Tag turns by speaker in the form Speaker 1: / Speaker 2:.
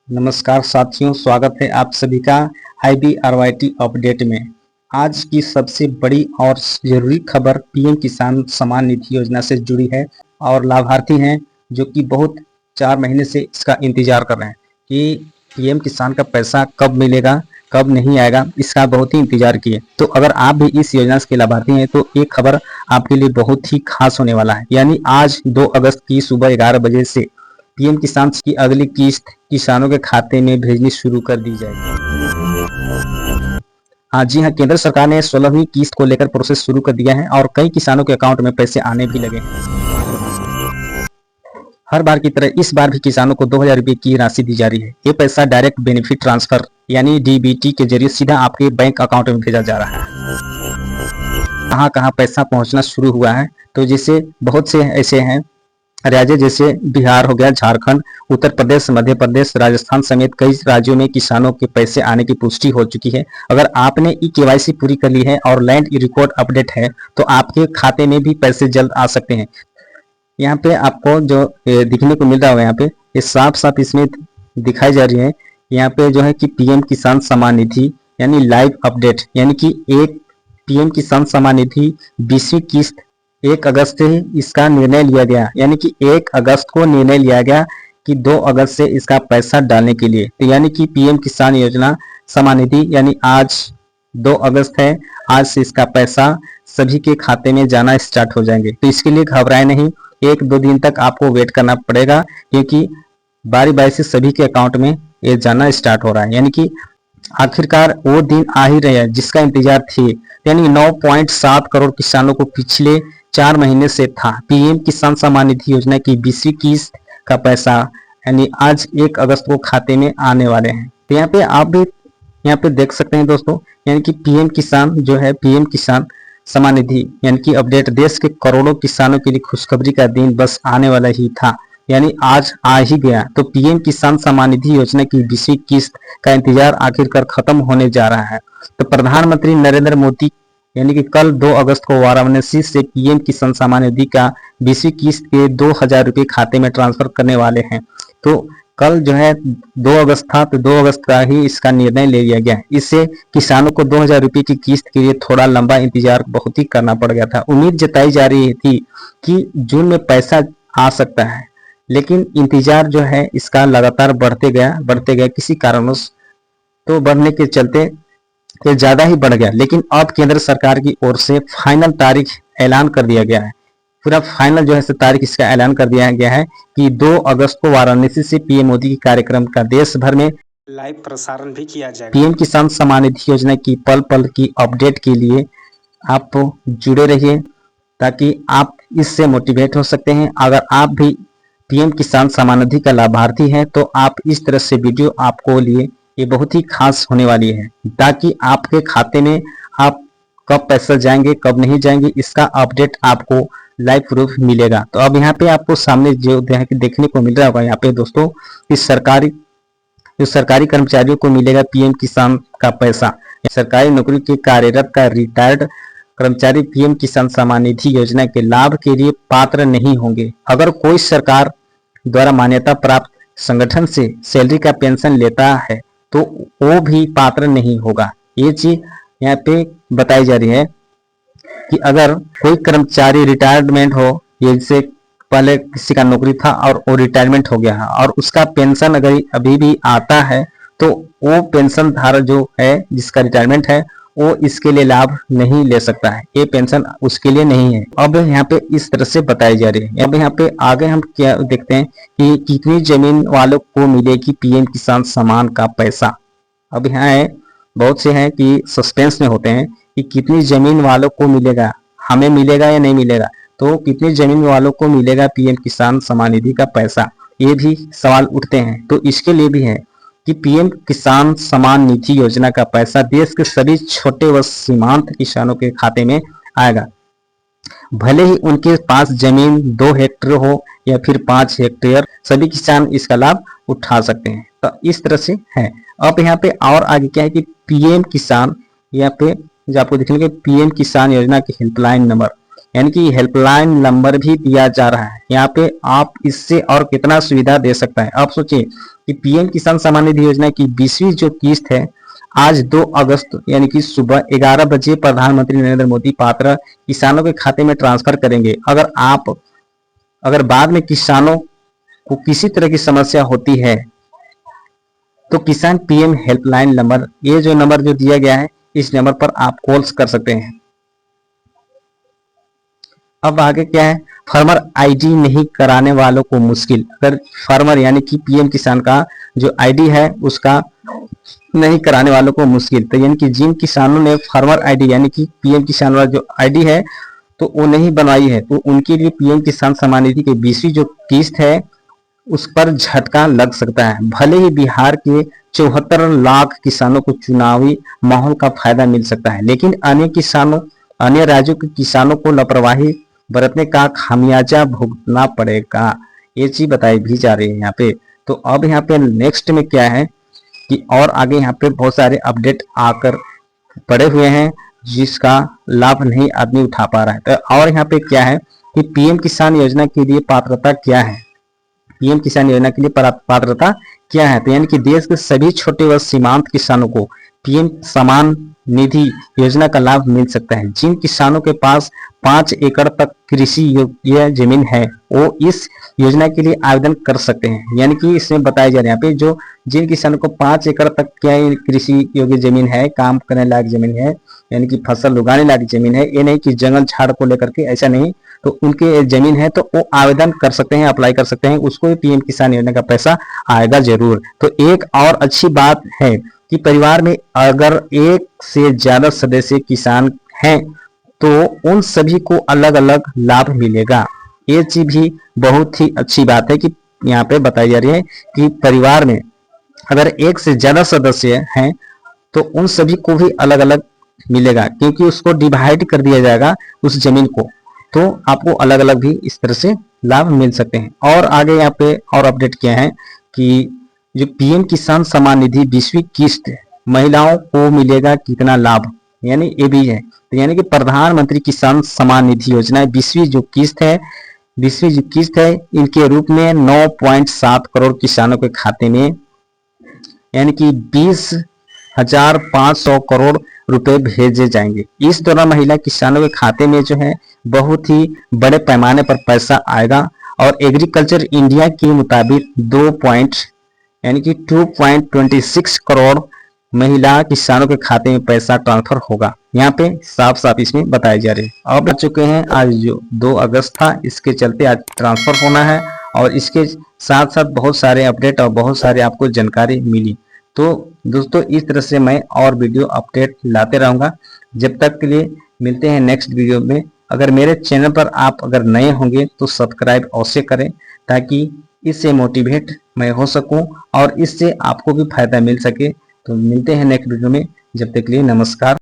Speaker 1: नमस्कार साथियों, स्वागत है आप सभी का IBRYT अपडेट में। आज की सबसे बड़ी और जरूरी खबर पीएम किसान सम्मान निधि योजना से जुड़ी है और लाभार्थी हैं जो कि बहुत 4 महीने से इसका इंतजार कर रहे हैं कि पीएम किसान का पैसा कब मिलेगा, कब नहीं आएगा। इसका बहुत ही इंतजार किए। तो अगर आप भी इस योजना के लाभार्थी हैं तो एक खबर आपके लिए बहुत ही खास होने वाला है। यानी आज 2 अगस्त की सुबह 11 बजे से पीएम किसान की अगली किस्त किसानों के खाते में भेजनी शुरू कर दी जाएगी। जी हाँ, केंद्र सरकार ने 16वीं किस्त को लेकर प्रोसेस शुरू कर दिया है और कई किसानों के अकाउंट में पैसे आने भी लगे हैं। हर बार की तरह इस बार भी किसानों को 2000 रुपए की राशि दी जा रही है। ये पैसा डायरेक्ट बेनिफिट ट्रांसफर यानी DBT के जरिए सीधा आपके बैंक अकाउंट में भेजा जा रहा है। कहाँ कहाँ पैसा पहुंचना शुरू हुआ है, तो जैसे बहुत से ऐसे हैं राज्य जैसे बिहार हो गया, झारखंड, उत्तर प्रदेश, मध्य प्रदेश, राजस्थान समेत कई राज्यों में किसानों के पैसे आने की पुष्टि हो चुकी है। अगर आपने KYC पूरी कर ली है और लैंड रिकॉर्ड अपडेट है तो आपके खाते में भी पैसे जल्द आ सकते हैं। यहाँ पे आपको जो दिखने को मिल रहा है, यहाँ पे ये साफ साफ इसमें दिखाई जा रही है। यहाँ पे जो है कि पीएम किसान सम्मान निधि यानी लाइव अपडेट, यानी कि एक पीएम किसान सम्मान निधि 20वीं किस्त 1 अगस्त से इसका निर्णय लिया गया। यानी कि 1 अगस्त को निर्णय लिया गया कि 2 अगस्त से इसका पैसा डालने के लिए। तो यानी कि पीएम किसान योजना सम्मान निधि यानी आज 2 अगस्त है, आज से इसका पैसा सभी के खाते में जाना स्टार्ट हो जाएंगे। तो इसके लिए घबराए नहीं, 1-2 दिन तक आपको वेट करना पड़ेगा क्योंकि बारी बारी से सभी के अकाउंट में ये जाना स्टार्ट हो रहा है। यानी कि आखिरकार वो दिन आ ही रहे हैं जिसका इंतजार थे। यानी 9.7 करोड़ किसानों को पिछले 4 महीने से था पीएम किसान सम्मान निधि योजना की 20वीं किस्त का पैसा यानी आज 1 अगस्त को खाते में आने वाले हैं। तो यहाँ पे आप भी यहाँ पे देख सकते हैं दोस्तों, यानी कि पीएम किसान जो है पीएम किसान सम्मान निधि यानी कि अपडेट देश के करोड़ों किसानों के लिए खुशखबरी का दिन बस आने वाला ही था, यानी आज आ ही गया। तो पीएम किसान सम्मान निधि योजना की 20वीं किस्त का इंतजार आखिरकार खत्म होने जा रहा है। तो प्रधानमंत्री नरेंद्र मोदी यानी कि कल 2 अगस्त को वाराणसी से पीएम किसान सम्मान निधि का 20वीं किस्त के 2000 रुपए खाते में ट्रांसफर करने वाले हैं। तो कल जो है 2 अगस्त था, तो 2 अगस्त का ही इसका निर्णय ले लिया गया। इससे किसानों को 2000 रुपए की किस्त के लिए थोड़ा लंबा इंतजार बहुत ही करना पड़ गया था। उम्मीद जताई जा रही थी कि जून में पैसा आ सकता है, लेकिन इंतजार जो है इसका लगातार बढ़ते गया किसी कारणवश तो बढ़ने के चलते ये ज्यादा ही बढ़ गया। लेकिन अब केंद्र सरकार की ओर से फाइनल तारीख ऐलान कर दिया गया है। पूरा फाइनल जो है तारीख इसका ऐलान कर दिया गया है कि 2 अगस्त को वाराणसी से पीएम मोदी के कार्यक्रम का देश भर में लाइव प्रसारण भी किया जाएगा। पीएम किसान सम्मान निधि योजना की पल पल की अपडेट के लिए आप जुड़े रहिए ताकि आप इससे मोटिवेट हो सकते हैं। अगर आप भी पीएम किसान सम्मान निधि का लाभार्थी हैं तो आप इस तरह से वीडियो आपको लिए ये बहुत ही खास होने वाली है, ताकि आपके खाते में आप कब पैसा जाएंगे कब नहीं जाएंगे इसका अपडेट आपको लाइव प्रूफ मिलेगा। तो अब यहाँ पे आपको सामने जो देखने को मिल रहा होगा, यहाँ पे दोस्तों इस सरकारी कर्मचारियों को मिलेगा पीएम किसान का पैसा। सरकारी नौकरी के कार्यरत का रिटायर्ड कर्मचारी पीएम किसान सम्मान निधि योजना के लाभ के लिए पात्र नहीं होंगे। अगर कोई सरकार द्वारा मान्यता प्राप्त संगठन से सैलरी का पेंशन लेता है तो वो भी पात्र नहीं होगा। ये चीज यहाँ पे बताई जा रही है कि अगर कोई कर्मचारी रिटायरमेंट हो, जैसे पहले किसी का नौकरी था और वो रिटायरमेंट हो गया है और उसका पेंशन अगर अभी भी आता है तो वो पेंशन धारक जो है जिसका रिटायरमेंट है वो इसके लिए लाभ नहीं ले सकता है। ये पेंशन उसके लिए नहीं है। अब यहाँ पे इस तरह से बताई जा रही है। अब यहाँ पे आगे हम क्या देखते हैं कि कितनी जमीन वालों को मिलेगी पीएम किसान सम्मान का पैसा। अब यहाँ है बहुत से हैं कि सस्पेंस में होते हैं कि कितनी जमीन वालों को मिलेगा, हमें मिलेगा या नहीं मिलेगा। तो कितनी जमीन वालों को मिलेगा पीएम किसान सम्मान निधि का पैसा, ये भी सवाल उठते हैं। तो इसके लिए भी है कि पीएम किसान सम्मान निधि योजना का पैसा देश के सभी छोटे व सीमांत किसानों के खाते में आएगा, भले ही उनके पास जमीन 2 हेक्टेयर हो या फिर 5 हेक्टेयर, सभी किसान इसका लाभ उठा सकते हैं। तो इस तरह से है। अब यहाँ पे और आगे क्या है कि पीएम किसान, यहाँ पे जो आपको दिखेंगे पीएम किसान योजना के हेल्पलाइन नंबर यानी कि हेल्पलाइन नंबर भी दिया जा रहा है। यहाँ पे आप इससे और कितना सुविधा दे सकता है। आप सोचिए कि पीएम किसान सम्मान निधि योजना की 20वीं जो किस्त है आज 2 अगस्त यानी कि सुबह 11 बजे प्रधानमंत्री नरेंद्र मोदी पात्र किसानों के खाते में ट्रांसफर करेंगे। अगर बाद में किसानों को किसी तरह की समस्या होती है तो किसान पीएम हेल्पलाइन नंबर, ये जो नंबर जो दिया गया है, इस नंबर पर आप कॉल्स कर सकते हैं। अब आगे क्या है, फार्मर आईडी नहीं कराने वालों को मुश्किल। अगर फार्मर यानी कि पीएम किसान का जो आईडी है उसका नहीं कराने वालों को मुश्किल। तो यानी कि जिन किसानों ने फार्मर आईडी यानी कि पीएम किसान वाला जो आईडी है तो वो नहीं बनवाई है, तो उनके लिए पीएम किसान सम्मान निधि की 20वीं जो किस्त है उस पर झटका लग सकता है। भले ही बिहार के 74 लाख किसानों को चुनावी माहौल का फायदा मिल सकता है, लेकिन अन्य राज्यों के किसानों को लापरवाही बरतने का खामियाजा भुगतना पड़ेगा, ये चीज बताई भी जा रही है यहाँ पे। तो अब यहाँ पे नेक्स्ट में क्या है कि और आगे यहाँ पे बहुत सारे अपडेट आकर पड़े हुए हैं जिसका लाभ नहीं आदमी उठा पा रहा है। तो और यहाँ पे क्या है कि पीएम किसान योजना के लिए पात्रता क्या है, पीएम किसान योजना के लिए पात्रता क्या है। तो यानी कि देश के सभी छोटे व सीमांत किसानों को पीएम सम्मान निधि योजना का लाभ मिल सकता है। जिन किसानों के पास 5 एकड़ तक कृषि योग्य जमीन है वो इस योजना के लिए आवेदन कर सकते हैं। यानी कि इसमें बताया जा रहा है यहाँ पे जो जिन किसानों को 5 एकड़ तक क्या कृषि योग्य जमीन है, काम करने लायक जमीन है, यानी कि फसल उगाने लायक जमीन है, ये नहीं कि जंगल झाड़ को लेकर के, ऐसा नहीं, तो उनके जमीन है तो वो आवेदन कर सकते हैं, अप्लाई कर सकते हैं, उसको पीएम किसान योजना का पैसा आएगा जरूर। तो एक और अच्छी बात है कि परिवार में अगर एक से ज्यादा सदस्य किसान हैं तो उन सभी को अलग अलग लाभ मिलेगा। ये चीज भी बहुत ही अच्छी बात है कि यहाँ पे बताई जा रही है कि परिवार में अगर एक से ज्यादा सदस्य हैं तो उन सभी को भी अलग अलग मिलेगा, क्योंकि उसको डिवाइड कर दिया जाएगा उस जमीन को, तो आपको अलग अलग भी इस तरह से लाभ मिल सकते हैं। और आगे यहाँ पे और अपडेट क्या है कि जो पीएम किसान सम्मान निधि 20वीं किस्त महिलाओं को मिलेगा कितना लाभ, यानी ये भी है। तो यानी कि प्रधानमंत्री किसान सम्मान निधि योजना 20वीं जो किस्त है इनके रूप में 9.7 करोड़ किसानों के खाते में यानी कि 20,500 करोड़ रुपए भेजे जाएंगे। इस दौरान महिला किसानों के खाते में जो है बहुत ही बड़े पैमाने पर पैसा आएगा और एग्रीकल्चर इंडिया के मुताबिक 2.26 करोड़ महिला किसानों के खाते में पैसा ट्रांसफर होगा। यहाँ पे साफ साफ इसमें बताए जा रहे हैं। अब आ चुके हैं आज जो 2 अगस्त था, इसके चलते आज ट्रांसफर होना है और इसके साथ साथ बहुत सारे अपडेट और बहुत सारे आपको जानकारी मिली। तो दोस्तों इस तरह से मैं और वीडियो अपडेट लाते रहूंगा। जब तक के लिए मिलते हैं नेक्स्ट वीडियो में। अगर मेरे चैनल पर आप अगर नए होंगे तो सब्सक्राइब अवश्य करें ताकि इससे मोटिवेट मैं हो सकूं और इससे आपको भी फायदा मिल सके। तो मिलते हैं नेक्स्ट वीडियो में, जब तक के लिए नमस्कार।